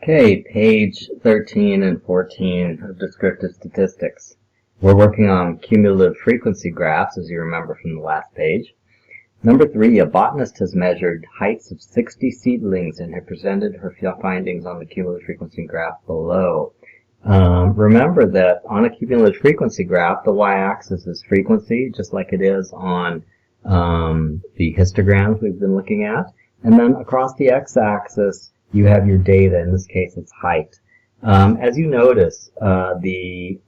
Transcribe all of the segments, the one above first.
Okay, page 13 and 14 of descriptive statistics. We're working on cumulative frequency graphs, as you remember from the last page. Number 3, a botanist has measured heights of 60 seedlings and had presented her findings on the cumulative frequency graph below. Remember that on a cumulative frequency graph, the y-axis is frequency, just like it is on the histograms we've been looking at. And then across the x-axis, you have your data. In this case, it's height. As you notice, the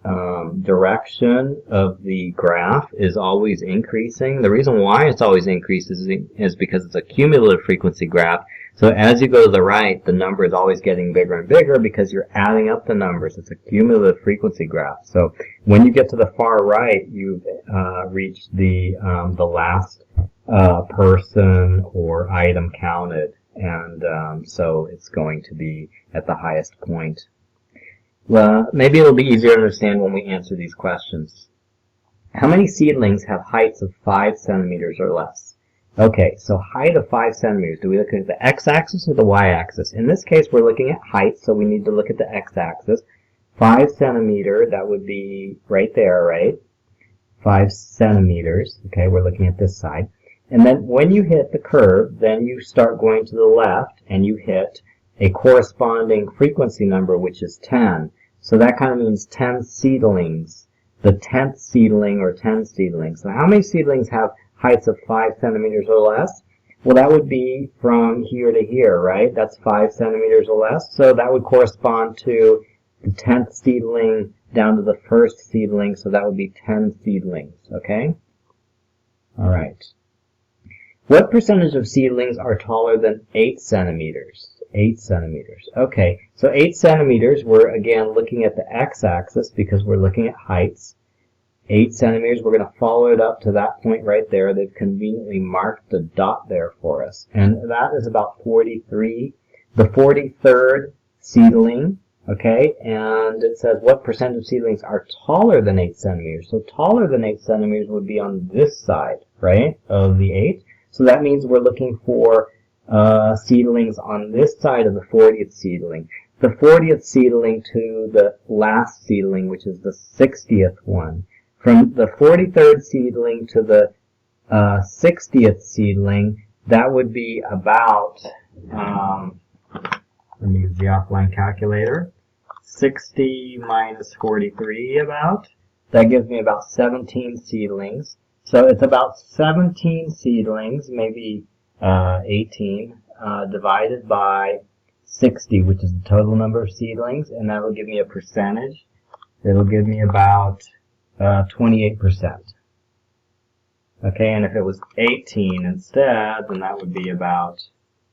direction of the graph is always increasing. The reason why it's always increasing is because it's a cumulative frequency graph. So as you go to the right, the number is always getting bigger and bigger because you're adding up the numbers. It's a cumulative frequency graph. So when you get to the far right, you've reached the last person or item counted. And so it's going to be at the highest point. Well, maybe it'll be easier to understand when we answer these questions. How many seedlings have heights of 5 centimeters or less? Okay, so height of 5 centimeters. Do we look at the x-axis or the y-axis? In this case, we're looking at height, so we need to look at the x-axis. 5 centimeter, that would be right there, right? 5 centimeters. Okay, we're looking at this side. And then when you hit the curve, then you start going to the left and you hit a corresponding frequency number, which is 10. So that kind of means 10 seedlings, the 10th seedling or 10 seedlings. So how many seedlings have heights of 5 centimeters or less? Well, that would be from here to here, right? That's 5 centimeters or less. So that would correspond to the 10th seedling down to the first seedling. So that would be 10 seedlings, okay? All right. What percentage of seedlings are taller than 8 centimeters? 8 centimeters. Okay, so 8 centimeters, we're again looking at the x-axis because we're looking at heights. 8 centimeters, we're going to follow it up to that point right there. They've conveniently marked a dot there for us. And that is about 43, the 43rd seedling. Okay, and it says what percent of seedlings are taller than 8 centimeters? So taller than 8 centimeters would be on this side, right, of the 8. So that means we're looking for seedlings on this side of the 40th seedling. The 40th seedling to the last seedling, which is the 60th one. From the 43rd seedling to the 60th seedling, that would be about, let me use the offline calculator, 60 minus 43 about. That gives me about 17 seedlings. So it's about 17 seedlings, maybe 18, divided by 60, which is the total number of seedlings, and that will give me a percentage. It'll give me about 28%. Okay, and if it was 18 instead, then that would be about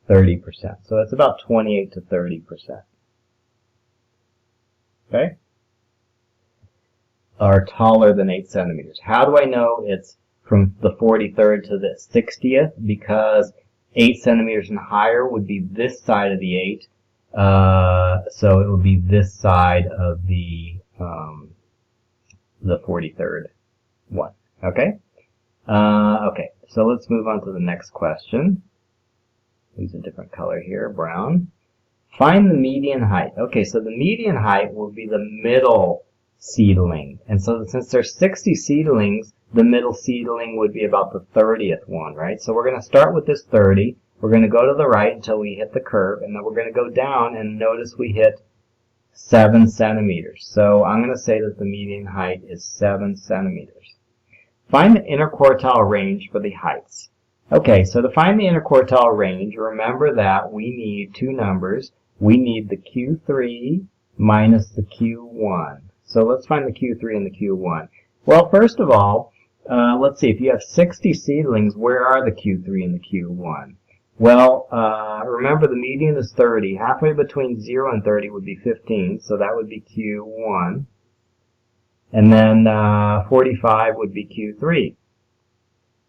30%. So it's about 28 to 30%. Okay? Are taller than 8 centimeters. How do I know it's from the 43rd to the 60th? Because 8 centimeters and higher would be this side of the 8. So it would be this side of the 43rd one. Okay? Okay, so let's move on to the next question. Use a different color here, brown. Find the median height. Okay, so the median height will be the middle seedling. And so since there's 60 seedlings, the middle seedling would be about the 30th one, right? So we're going to start with this 30. We're going to go to the right until we hit the curve, and then we're going to go down and notice we hit 7 centimeters. So I'm going to say that the median height is 7 centimeters. Find the interquartile range for the heights. Okay, so to find the interquartile range, remember that we need two numbers. We need the Q3 minus the Q1. So let's find the Q3 and the Q1. Well, first of all, let's see. If you have 60 seedlings, where are the Q3 and the Q1? Well, remember the median is 30. Halfway between 0 and 30 would be 15, so that would be Q1. And then 45 would be Q3.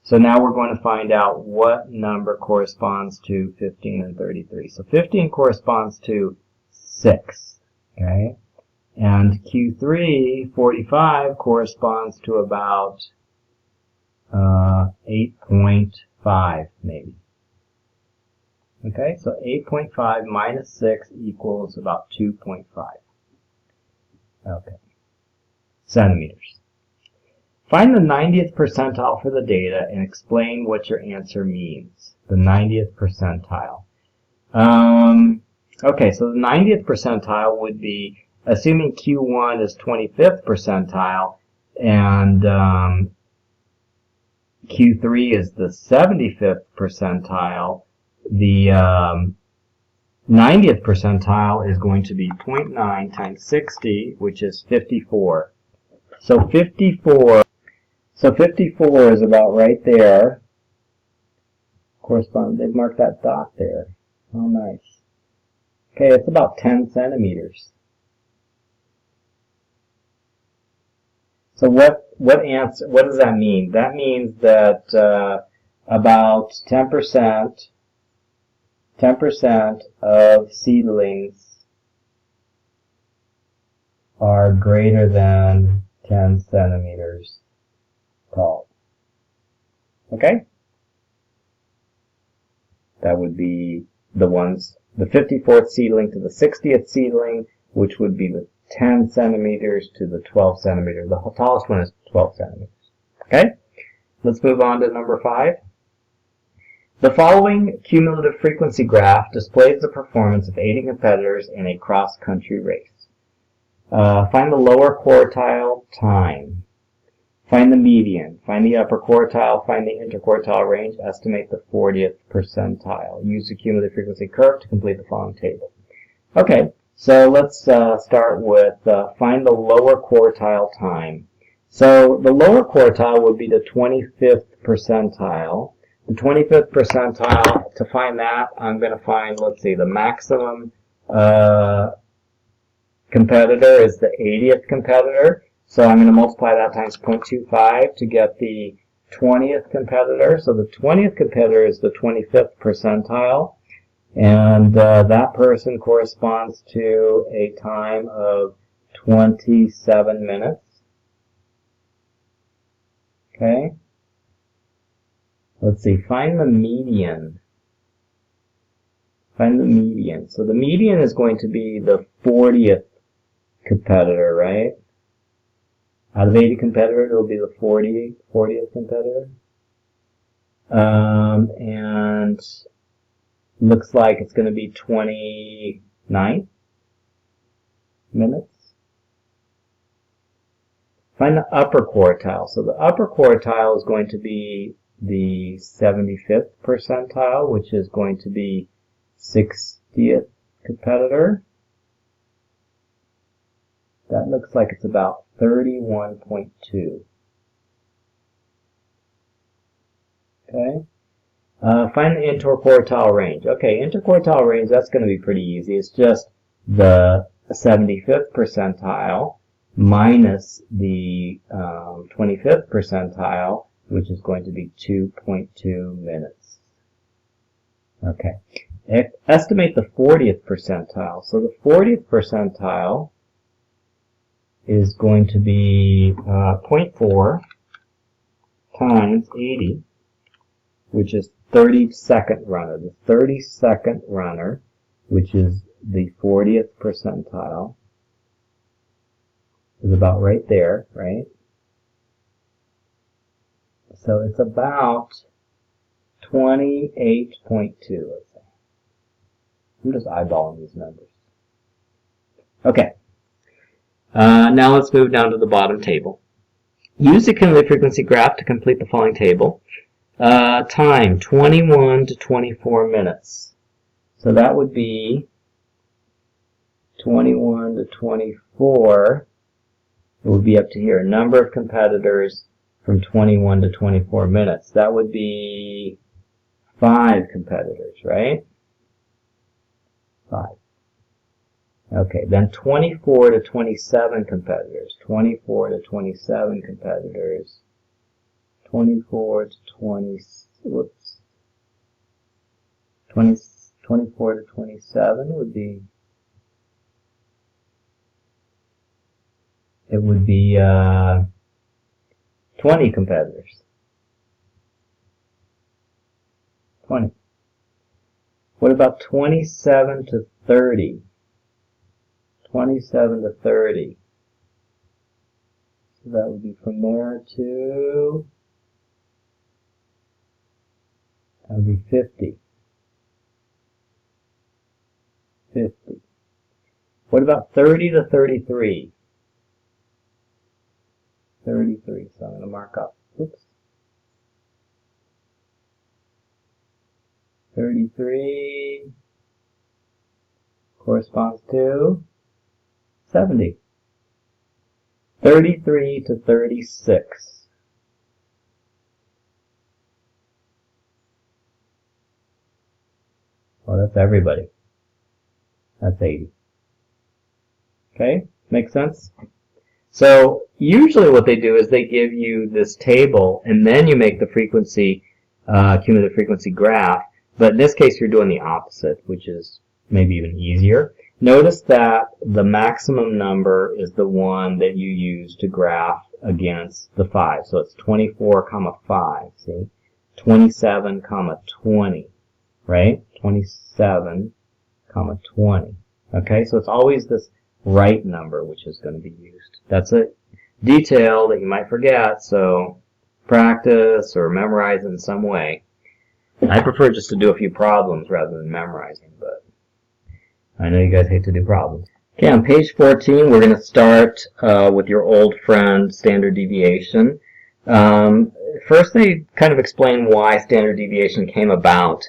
So now we're going to find out what number corresponds to 15 and 33. So 15 corresponds to 6, okay? And Q3, 45, corresponds to about 8.5, maybe. Okay, so 8.5 minus 6 equals about 2.5. Okay, centimeters. Find the 90th percentile for the data and explain what your answer means. The 90th percentile. Okay, so the 90th percentile would be, assuming Q1 is 25th percentile, and Q3 is the 75th percentile, the 90th percentile is going to be 0.9 times 60, which is 54. So 54 is about right there. Correspond, they've marked that dot there. Oh, nice. Okay, it's about 10 centimeters. So what does that mean? That means that about 10% of seedlings are greater than 10 centimeters tall. Okay? That would be the 54th seedling to the 60th seedling, which would be the 10 centimeters to the 12 centimeters. The tallest one is 12 centimeters. Okay? Let's move on to number 5. The following cumulative frequency graph displays the performance of 80 competitors in a cross-country race. Find the lower quartile time. Find the median. Find the upper quartile. Find the interquartile range. Estimate the 40th percentile. Use the cumulative frequency curve to complete the following table. Okay, so let's start with find the lower quartile time. So the lower quartile would be the 25th percentile. The 25th percentile, to find that, I'm going to find, let's see, the maximum competitor is the 80th competitor. So I'm going to multiply that times 0.25 to get the 20th competitor. So the 20th competitor is the 25th percentile. And that person corresponds to a time of 27 minutes. Okay. Let's see, find the median. Find the median. So the median is going to be the 40th competitor, right? Out of 80 competitors, it will be the 40th competitor. And looks like it's going to be 29 minutes. Find the upper quartile. So the upper quartile is going to be the 75th percentile, which is going to be 60th competitor. That looks like it's about 31.2. Okay. Find the interquartile range. Okay, interquartile range, that's going to be pretty easy. It's just the 75th percentile minus the 25th percentile, which is going to be 2.2 minutes. Okay. Estimate the 40th percentile. So the 40th percentile is going to be 0.4 times 80, which is 32nd runner. The 32nd runner, which is the 40th percentile, is about right there, right? So it's about 28.2, let's say. I'm just eyeballing these numbers. Okay. Now let's move down to the bottom table. Use the cumulative frequency graph to complete the following table. Time, 21 to 24 minutes. So that would be 21 to 24. It would be up to here. Number of competitors from 21 to 24 minutes. That would be 5 competitors, right? 5. Okay, then 24 to 27 competitors. 24 to 27 competitors. 24 to 24 to 27 would be, it would be 20 competitors. 20. What about 27 to 30? 27 to 30. So that would be from there to, that would be 50. 50. What about 30 to 33? 33. So I'm going to mark up. Oops. 33 corresponds to 70. 33 to 36. Well, that's everybody. That's 80. Okay, makes sense? So usually what they do is they give you this table and then you make the frequency, cumulative frequency graph. But in this case you're doing the opposite, which is maybe even easier. Notice that the maximum number is the one that you use to graph against the 5. So it's 24, 5, see? 27, 20, right? 27, 20. Okay, so it's always this right number which is going to be used. That's a detail that you might forget, so practice or memorize in some way. I prefer just to do a few problems rather than memorizing, but I know you guys hate to do problems. Okay, on page 14, we're going to start with your old friend, standard deviation. First, they kind of explain why standard deviation came about.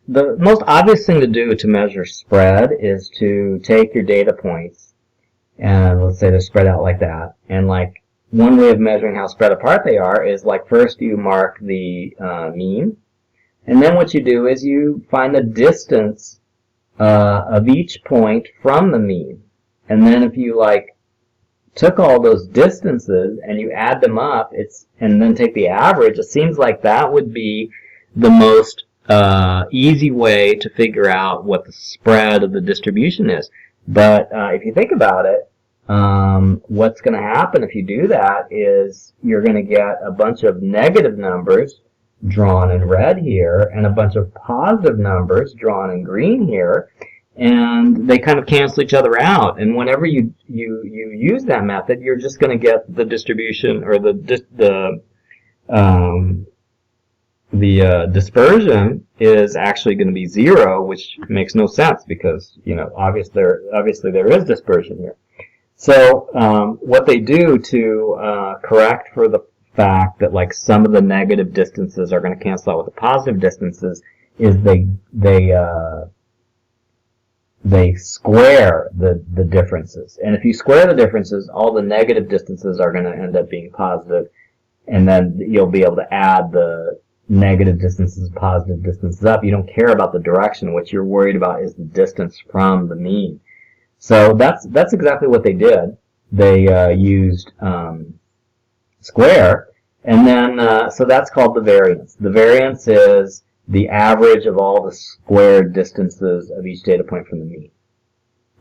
The most obvious thing to do to measure spread is to take your data points, and let's say they're spread out like that, and like one way of measuring how spread apart they are is like first you mark the mean, and then what you do is you find the distance of each point from the mean. And then if you like took all those distances and you add them up, and then take the average, it seems like that would be the most easy way to figure out what the spread of the distribution is. But if you think about it, what's going to happen if you do that is you're going to get a bunch of negative numbers drawn in red here and a bunch of positive numbers drawn in green here, and they kind of cancel each other out. And whenever you use that method, you're just going to get the distribution, or the dispersion is actually going to be 0, which makes no sense because, you know, obviously there is dispersion here. So what they do to correct for the fact that like some of the negative distances are going to cancel out with the positive distances is they square the differences. And if you square the differences, all the negative distances are going to end up being positive, and then you'll be able to add the negative distances, positive distances up. You don't care about the direction. What you're worried about is the distance from the mean. So that's exactly what they did. They used square, and then so that's called the variance. The variance is the average of all the squared distances of each data point from the mean.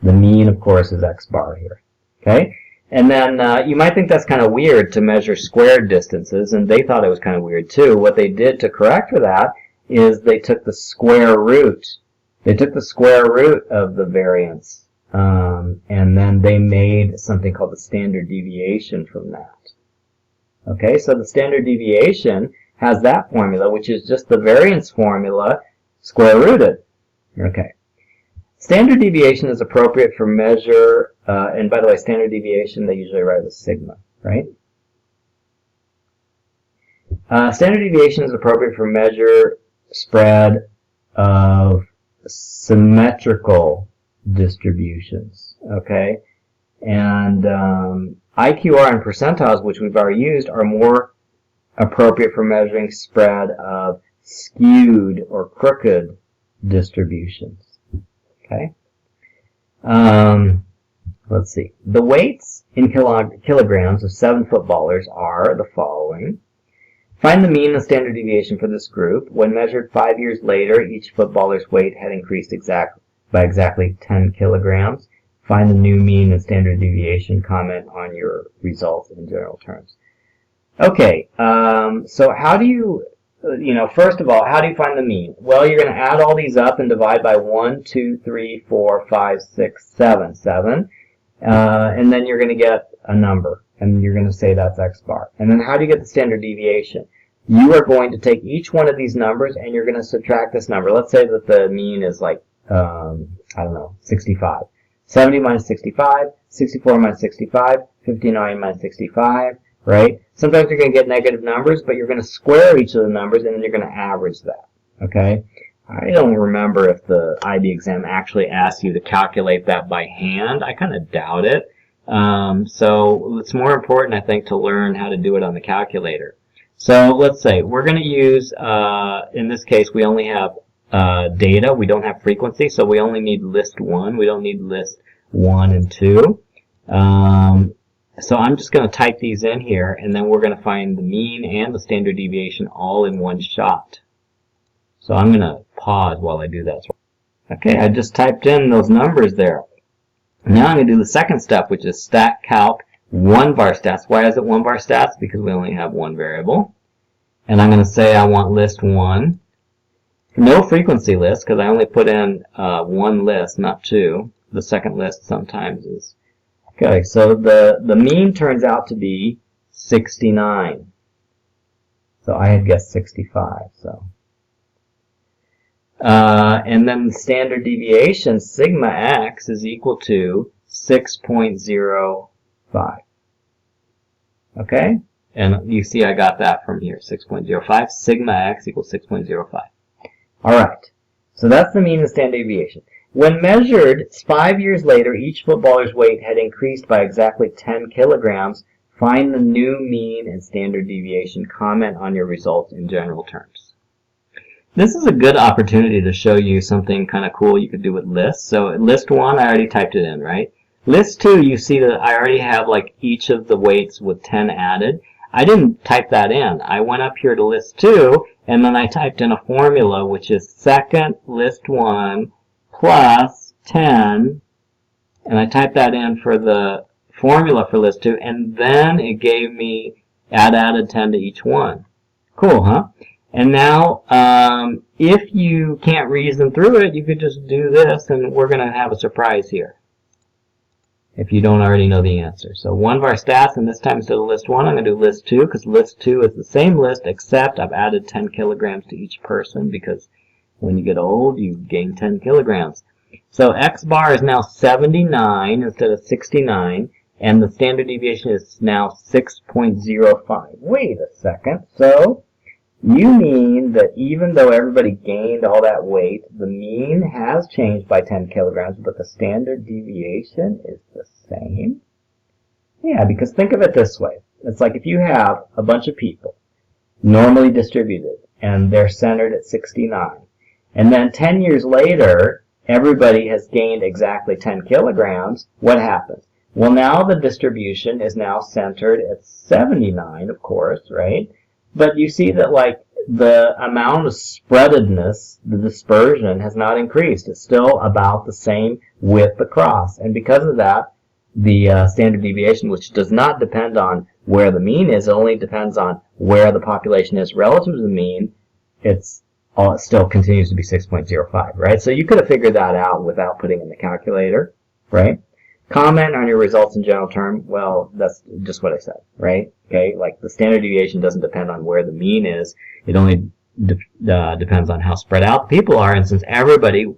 The mean, of course, is x bar here. Okay, and then you might think that's kind of weird to measure squared distances, and they thought it was kind of weird too. What they did to correct for that is they took the square root. They took the square root of the variance. And then they made something called the standard deviation from that. Okay, so the standard deviation has that formula, which is just the variance formula square rooted. Okay. Standard deviation is appropriate for measure, and by the way, standard deviation they usually write as sigma, right? Standard deviation is appropriate for measure spread of symmetrical distributions, okay? And IQR and percentiles, which we've already used, are more appropriate for measuring spread of skewed or crooked distributions, okay? Let's see. The weights in kilograms of 7 footballers are the following. Find the mean and standard deviation for this group. When measured 5 years later, each footballer's weight had increased by exactly 10 kilograms. Find the new mean and standard deviation. Comment on your results in general terms. Okay, so how do you first of all, how do you find the mean? Well, you're going to add all these up and divide by 1, 2, 3, 4, 5, 6, 7. 7. And then you're going to get a number. And you're going to say that's x bar. And then how do you get the standard deviation? You are going to take each one of these numbers and you're going to subtract this number. Let's say that the mean is like, 65. 70 minus 65, 64 minus 65, 59 minus 65, right? Sometimes you're going to get negative numbers, but you're going to square each of the numbers and then you're going to average that, okay? I don't remember if the IB exam actually asks you to calculate that by hand. I kind of doubt it. So it's more important, I think, to learn how to do it on the calculator. So let's say we're going to use, in this case, we only have data. We don't have frequency, so we only need list 1. We don't need list 1 and 2. So I'm just going to type these in here, and then we're going to find the mean and the standard deviation all in one shot. So I'm going to pause while I do that. Okay, I just typed in those numbers there. Now I'm going to do the second step, which is stat calc 1 var stats. Why is it 1 var stats? Because we only have one variable. And I'm going to say I want list 1. No frequency list, because I only put in one list, not two. The second list sometimes is. Okay, so the mean turns out to be 69. So I had guessed 65. So, and then the standard deviation, sigma x, is equal to 6.05. Okay? And you see I got that from here, 6.05. Sigma x equals 6.05. Alright, so that's the mean and standard deviation. When measured 5 years later, each footballer's weight had increased by exactly 10 kilograms. Find the new mean and standard deviation. Comment on your results in general terms. This is a good opportunity to show you something kind of cool you could do with lists. So list 1, I already typed it in, right? List 2, you see that I already have like each of the weights with 10 added. I didn't type that in. I went up here to list 2, and then I typed in a formula, which is second list 1 plus 10, and I typed that in for the formula for list 2, and then it gave me added 10 to each one. Cool, huh? And now, if you can't reason through it, you could just do this, and we're going to have a surprise here, if you don't already know the answer. So 1 var stats, and this time instead of list 1, I'm going to do list 2, because list 2 is the same list, except I've added 10 kilograms to each person, because when you get old, you gain 10 kilograms. So x bar is now 79 instead of 69, and the standard deviation is now 6.05. Wait a second. So you mean that even though everybody gained all that weight, the mean has changed by 10 kilograms, but the standard deviation is the same? Yeah, because think of it this way. It's like if you have a bunch of people, normally distributed, and they're centered at 69. And then 10 years later, everybody has gained exactly 10 kilograms. What happens? Well, now the distribution is now centered at 79, of course, right? But you see that, like, the amount of spreadedness, the dispersion, has not increased. It's still about the same width across. And because of that, the standard deviation, which does not depend on where the mean is, it only depends on where the population is relative to the mean, it still continues to be 6.05, right? So you could have figured that out without putting in the calculator, right? Comment on your results in general term. Well, that's just what I said, right? Okay, like the standard deviation doesn't depend on where the mean is. It only depends on how spread out the people are. And since everybody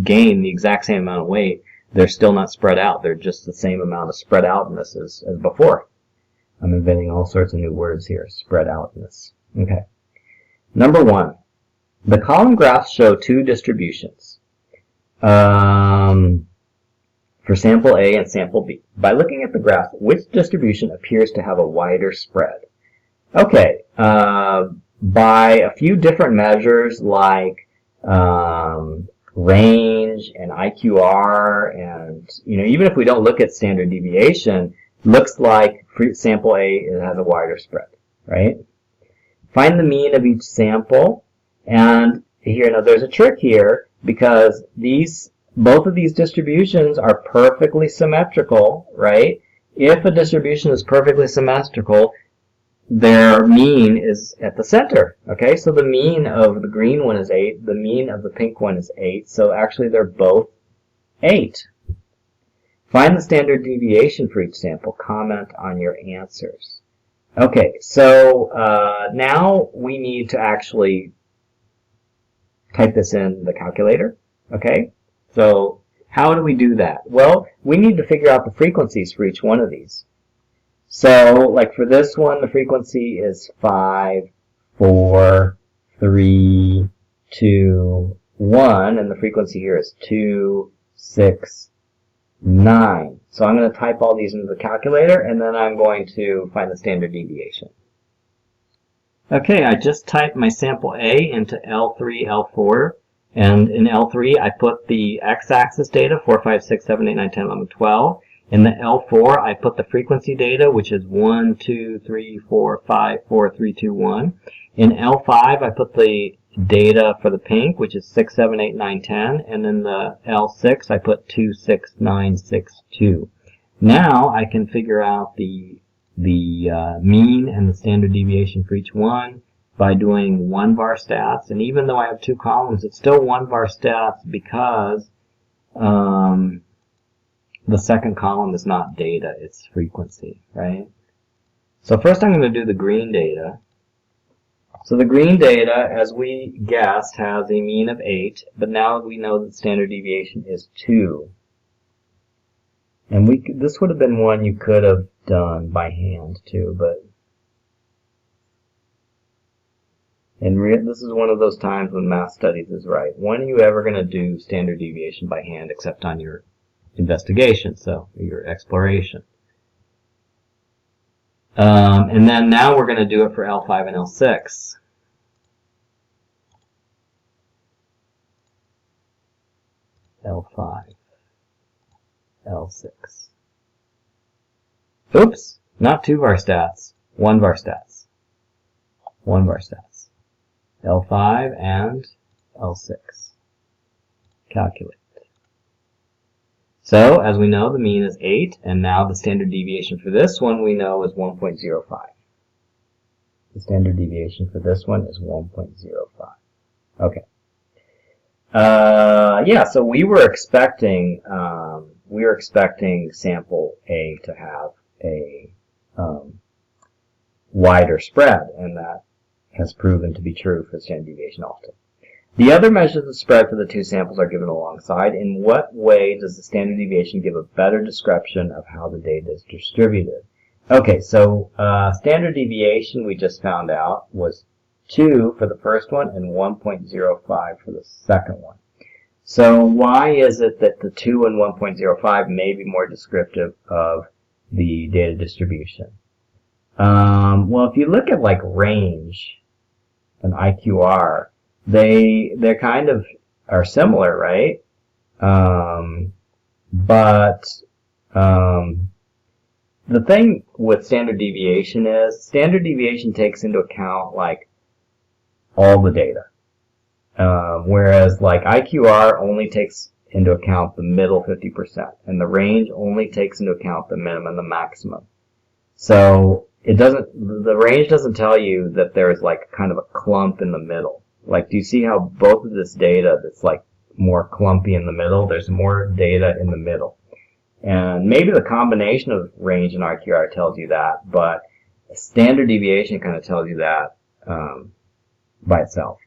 gained the exact same amount of weight, they're still not spread out. They're just the same amount of spread outness as before. I'm inventing all sorts of new words here. Spread outness. Okay. Number 1. The column graphs show two distributions for sample A and sample B. By looking at the graph, which distribution appears to have a wider spread? Okay, by a few different measures like range and IQR, and even if we don't look at standard deviation, looks like for sample A it has a wider spread, right? Find the mean of each sample. And here, now there's a trick here, because both of these distributions are perfectly symmetrical, right? If a distribution is perfectly symmetrical, their mean is at the center. Okay, so the mean of the green one is 8, the mean of the pink one is 8, so actually they're both 8. Find the standard deviation for each sample. Comment on your answers. Okay, so now we need to actually type this in the calculator. Okay, so how do we do that? Well, we need to figure out the frequencies for each one of these. So, like for this one, the frequency is 5, 4, 3, 2, 1, and the frequency here is 2, 6, 9. So I'm going to type all these into the calculator, and then I'm going to find the standard deviation. Okay, I just typed my sample A into L3, L4, and in L3 I put the x-axis data, 4, 5, 6, 7, 8, 9, 10, 11, 12. In the L4 I put the frequency data, which is 1, 2, 3, 4, 5, 4, 3, 2, 1. In L5 I put the data for the pink, which is 6, 7, 8, 9, 10, and in the L6 I put 2, 6, 9, 6, 2. Now I can figure out the mean and the standard deviation for each one by doing one var stats, and even though I have two columns, it's still one var stats because the second column is not data, it's frequency, right? So first I'm going to do the green data. So the green data, as we guessed, has a mean of 8, but now we know that the standard deviation is 2. And this would have been one you could have done by hand too, but this is one of those times when math studies is right. When are you ever going to do standard deviation by hand except on your investigation, so your exploration? And then now we're going to do it for L5 and L6. L5, L6. Oops, not 2 var stats, 1 var stats. 1 var stats. L5 and L6. Calculate. So, as we know, the mean is 8, and now the standard deviation for this one we know is 1.05. The standard deviation for this one is 1.05. Okay. Yeah, so we were expecting sample A to have a wider spread, and that has proven to be true for standard deviation also. The other measures of spread for the two samples are given alongside. In what way does the standard deviation give a better description of how the data is distributed? Okay, so standard deviation we just found out was 2 for the first one and 1.05 for the second one. So why is it that the 2 and 1.05 may be more descriptive of the data distribution? Well, if you look at like range and IQR, they kind of are similar, right? But the thing with standard deviation is standard deviation takes into account like all the data, whereas like IQR only takes into account the middle 50%, and the range only takes into account the minimum and the maximum. So the range doesn't tell you that there's like kind of a clump in the middle. Like, do you see how both of this data that's like more clumpy in the middle, there's more data in the middle. And maybe the combination of range and IQR tells you that, but standard deviation kind of tells you that by itself.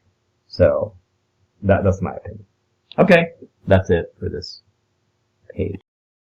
So that's my opinion. Okay, that's it for this page.